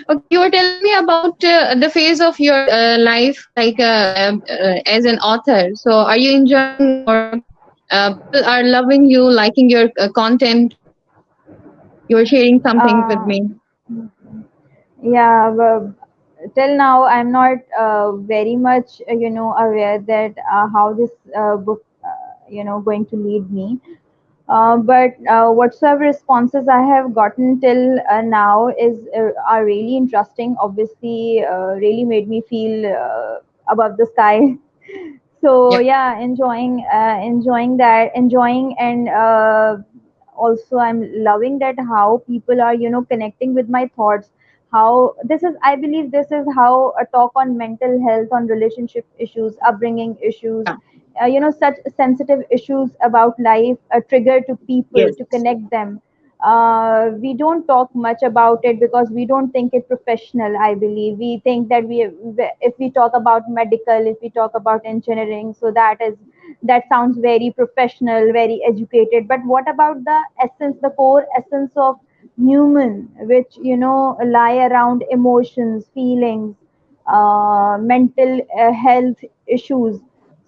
Okay, you were telling me about the phase of your life, like as an author. So, are you enjoying, or people are loving you, liking your content? You were sharing something with Uh, me. yeah, well, till now I'm not very much, aware that how this book, going to lead me. But whatsoever responses I have gotten till now are really interesting. Obviously, really made me feel above the sky. So Yeah. yeah, enjoying that, enjoying, and also I'm loving that how people are, connecting with my thoughts. How this is, I believe, this is how a talk on mental health, on relationship issues, upbringing issues, such sensitive issues about life, a trigger to people Yes. to connect them. We don't talk much about it because we don't think it professional. I believe we think that if we talk about medical, if we talk about engineering, so that sounds very professional, very educated. But what about the essence, the core essence of human, which lie around emotions, feelings, mental health issues.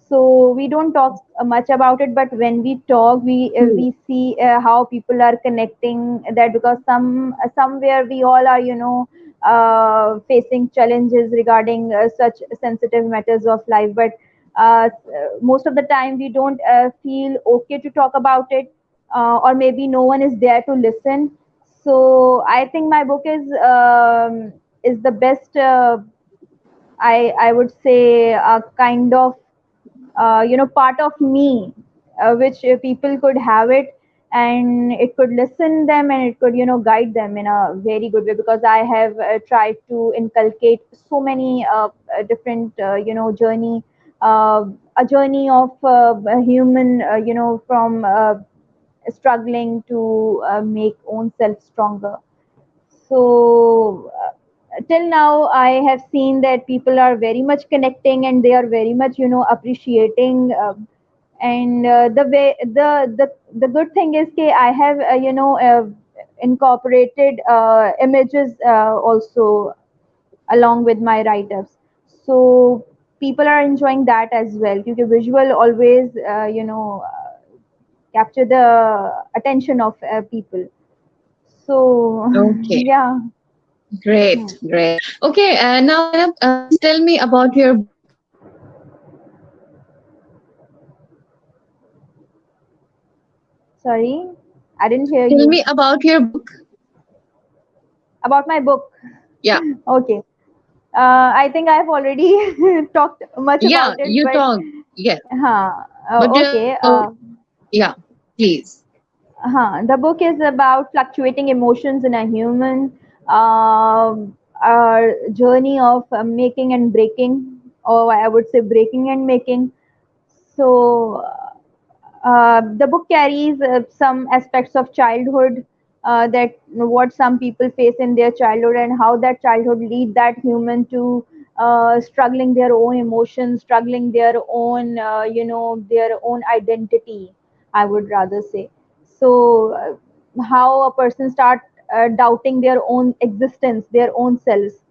So we don't talk much about it, but when we talk, we True. see how people are connecting that, because somewhere we all are, facing challenges regarding such sensitive matters of life. But most of the time we don't feel okay to talk about it, or maybe no one is there to listen. So I think my book is the best. I would say a kind of part of me, which people could have it, and it could listen them, and it could guide them in a very good way, because I have tried to inculcate so many different journey, uh, a journey of a human, from struggling to make own self stronger. So till now I have seen that people are very much connecting, and they are very much appreciating, and the good thing is that I have incorporated images also along with my write-ups. So people are enjoying that as well, because visual always capture the attention of people. So Okay. yeah. Great. Great. Okay. Now, Zainab, please tell me about your book. Sorry, I didn't hear Tell you. me about your book. About my book. Yeah. Okay. I think I've already talked much Yeah. about it, You but talk. Yes. But okay. yeah. Please. The book is about fluctuating emotions in a human, journey of making and breaking, or I would say breaking and making. So the book carries some aspects of childhood, that what some people face in their childhood, and how that childhood lead that human to struggling their own emotions, struggling their own, their own identity, I would rather say. So how a person start doubting their own existence, their own selves.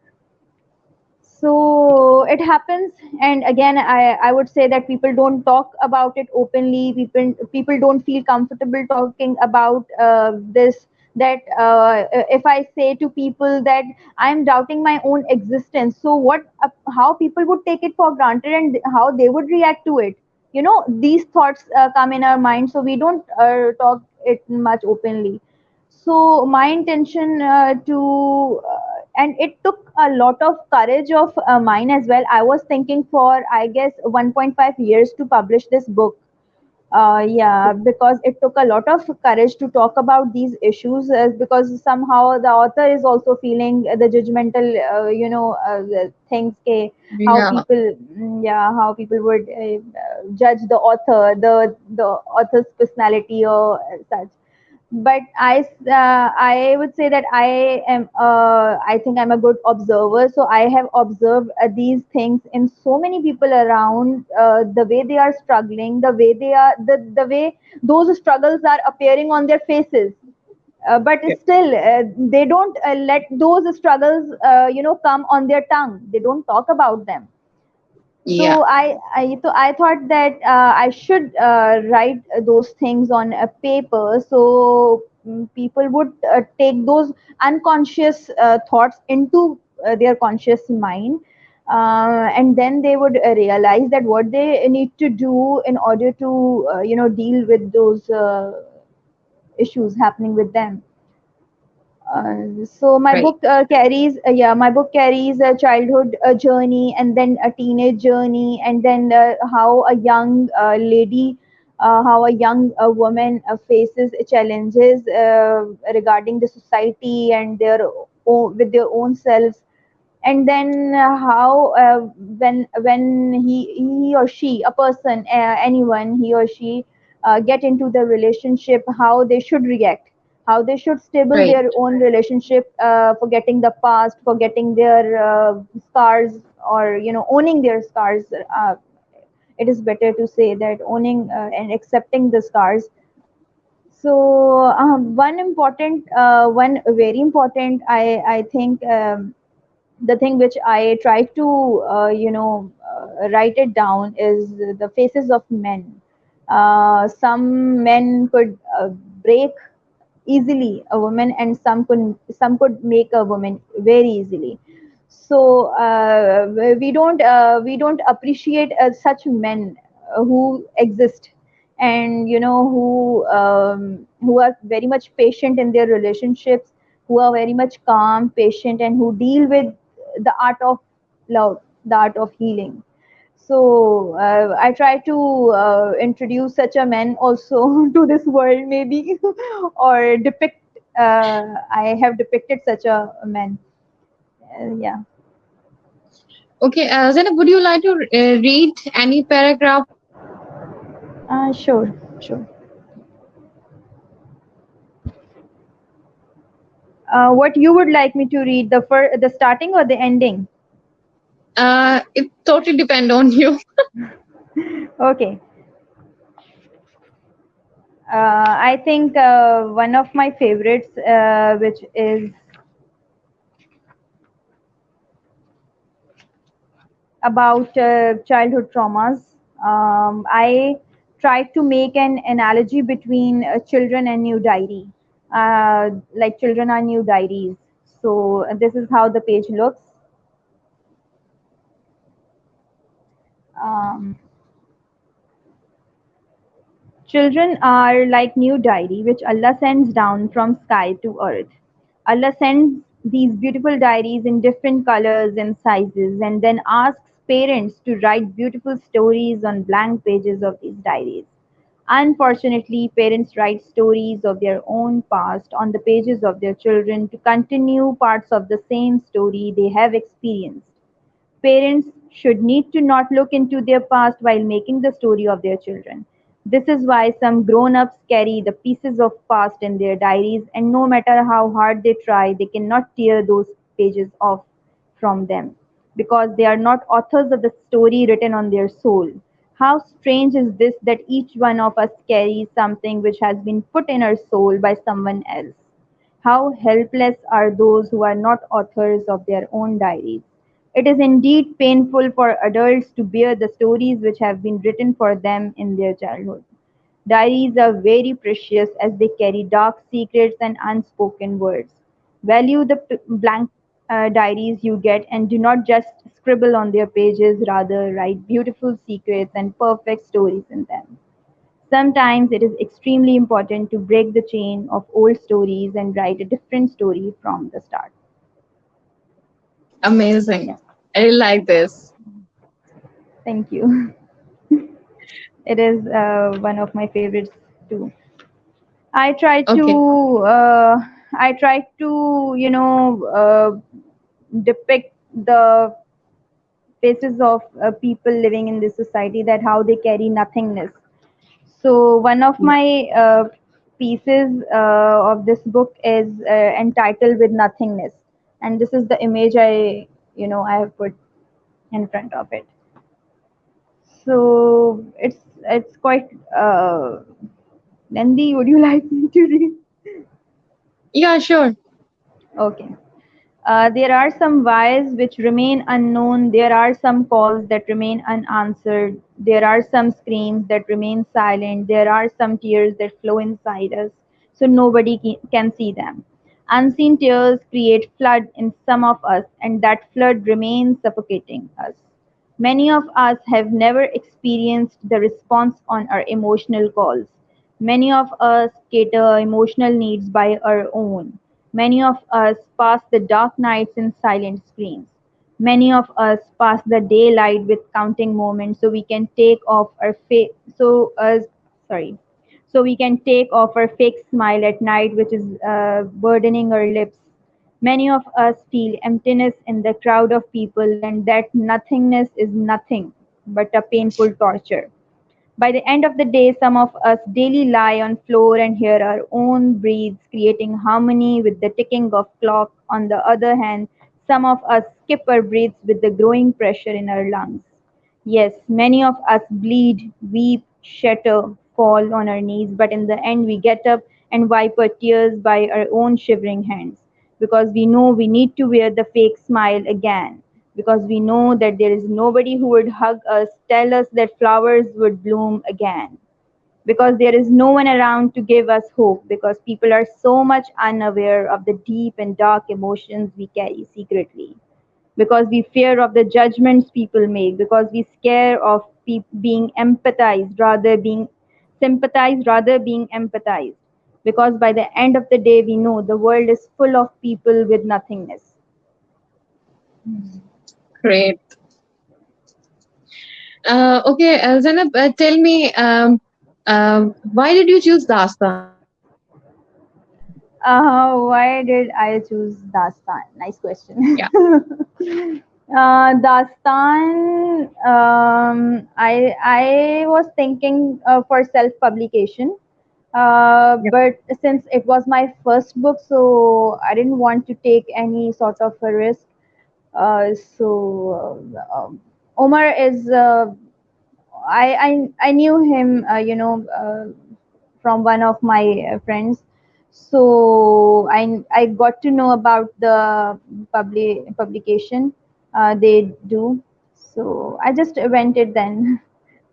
So it happens, and again I would say that people don't talk about it openly. People don't feel comfortable talking about this, that if I say to people that I'm doubting my own existence, so what, how people would take it for granted, and how they would react to it. These thoughts come in our mind, so we don't talk it much openly. So my intention and it took a lot of courage of mine as well. I was thinking for, I guess, 1.5 years to publish this book. Yeah, because it took a lot of courage to talk about these issues, because somehow the author is also feeling the judgmental, the things, how Yeah. people, yeah, how people would judge the author, the author's personality or such. But I would say that I think I'm a good observer, so I have observed these things in so many people around, the way they are struggling, the way they are, the way those struggles are appearing on their faces. but Yeah. still they don't let those struggles come on their tongue. They don't talk about them. Yeah. So I thought that I should write those things on a paper, so people would take those unconscious thoughts into their conscious mind, and then they would realize that what they need to do in order to deal with those issues happening with them. So my Right. book carries my book carries a childhood journey, and then a teenage journey, and then how a young lady, how a young woman faces challenges regarding the society and with their own selves. And then how when he or she, a person, anyone, he or she get into the relationship, how they should react, how they should stable Right. their own relationship, forgetting the past, forgetting their scars, or owning their scars. It is better to say that owning and accepting the scars. So one very important, I think, the thing which I try to write it down is the faces of men. Some men could break easily a woman, and some could make a woman very easily. So we don't appreciate such men who exist, and who are very much patient in their relationships, who are very much calm, patient, and who deal with the art of love, the art of healing. So I try to introduce such a man also to this world, maybe, or depict. I have depicted such a man. Yeah. Okay, Zainab, would you like to read any paragraph of yours? Sure, sure. What you would like me to read, the starting or the ending? It totally depend on you. Okay. I think one of my favorites, which is about childhood traumas. I tried to make an analogy between children and new diary, like children are new diaries. So this is how the page looks. Um, Children are like new diary which Allah sends down from sky to earth. Allah sends these beautiful diaries in different colors and sizes, and then asks parents to write beautiful stories on blank pages of these diaries. Unfortunately, parents write stories of their own past on the pages of their children to continue parts of the same story they have experienced. Parents should need to not look into their past while making the story of their children. This is why some grown ups carry the pieces of past in their diaries, and no matter how hard they try, they cannot tear those pages off from them because they are not authors of the story written on their soul. How strange is this that each one of us carries something which has been put in our soul by someone else? How helpless are those who are not authors of their own diaries? It is indeed painful for adults to bear the stories which have been written for them in their childhood. Diaries are very precious as they carry dark secrets and unspoken words. Value the blank diaries you get and do not just scribble on their pages, rather, write beautiful secrets and perfect stories in them. Sometimes it is extremely important to break the chain of old stories and write a different story from the start. Amazing. Yeah, I really like this. thank you. It is one of my favorites too. I try Okay. to depict the faces of people living in this society, that how they carry nothingness. So one of Yeah. my pieces of this book is entitled "With Nothingness," and this is the image I have put in front of it. So it's quite lengthy. Would you like me to read? Yeah, sure. Okay. There are some whys which remain unknown. There are some calls that remain unanswered. There are some screams that remain silent. There are some tears that flow inside us, so nobody can see them. Unseen tears create flood in some of us, and that flood remains suffocating us. Many of us have never experienced the response on our emotional calls. Many of us cater emotional needs by our own. Many of us pass the dark nights in silent screams. Many of us pass the daylight with counting moments so we can take off our sorry so we can take off our fake smile at night, which is burdening our lips. Many of us feel emptiness in the crowd of people when that nothingness is nothing but a painful torture. By the end of the day, some of us daily lie on floor and hear our own breaths creating harmony with the ticking of clock. On the other hand, some of us skip our breaths with the growing pressure in our lungs. Yes, many of us bleed, weep, shatter, fall on our knees, but in the end we get up and wipe our tears by our own shivering hands because we know we need to wear the fake smile again, because we know that there is nobody who would hug us, tell us that flowers would bloom again, because there is no one around to give us hope, because people are so much unaware of the deep and dark emotions we carry secretly, because we fear of the judgments people make, because we scare of being empathized rather being sympathized rather being empathized, because by the end of the day we know the world is full of people with nothingness. Great. Okay, Zainab, tell me, why did you choose Dastan? Why did I choose Dastan? Nice question. Yeah. Dastan, I was thinking for self publication, Yep. but since it was my first book, so I didn't want to take any sort of a risk. Omar is I knew him, from one of my friends. So I got to know about the publication they do. So I just went it then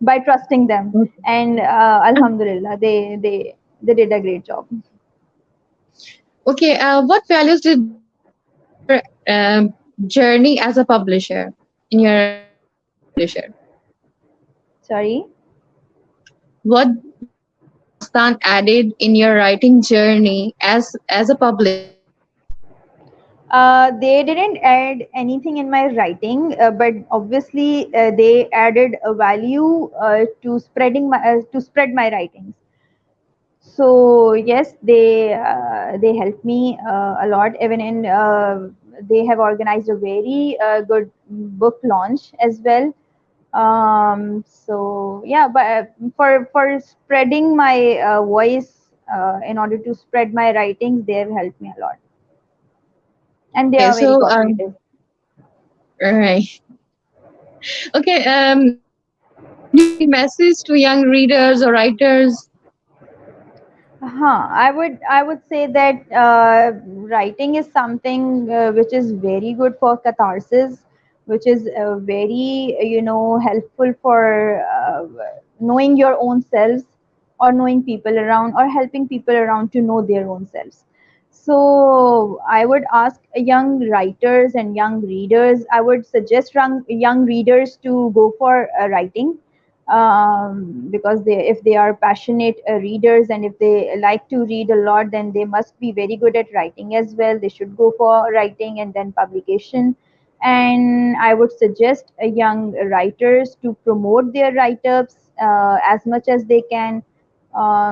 by trusting them, Okay. and Alhamdulillah, they did a great job. Okay, what values did Dastan bring to your journey as a publisher, in your writing as a publisher? Sorry. What did Dastan added in your writing journey as a publisher? They didn't add anything in my writing, but obviously they added a value to spread my writings. So yes, they helped me a lot. Even in they have organized a very good book launch as well. So yeah, but for spreading my voice, in order to spread my writings, they have helped me a lot, and they Okay, are very so cooperative. all right. Okay, would you have any message to young readers or writers? I would say that writing is something which is very good for catharsis, which is very helpful for knowing your own selves, or knowing people around, or helping people around to know their own selves. So I would ask young writers and young readers. I would suggest young readers to go for writing, because if they are passionate readers, and if they like to read a lot, then they must be very good at writing as well. They should go for writing and then publication. And I would suggest young writers to promote their write-ups as much as they can,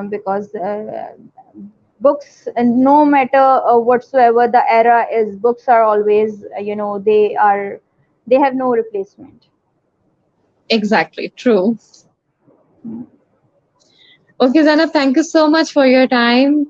because books, no matter whatsoever the era is, books are always, they have no replacement. Exactly, true. Okay, Zana, thank you so much for your time.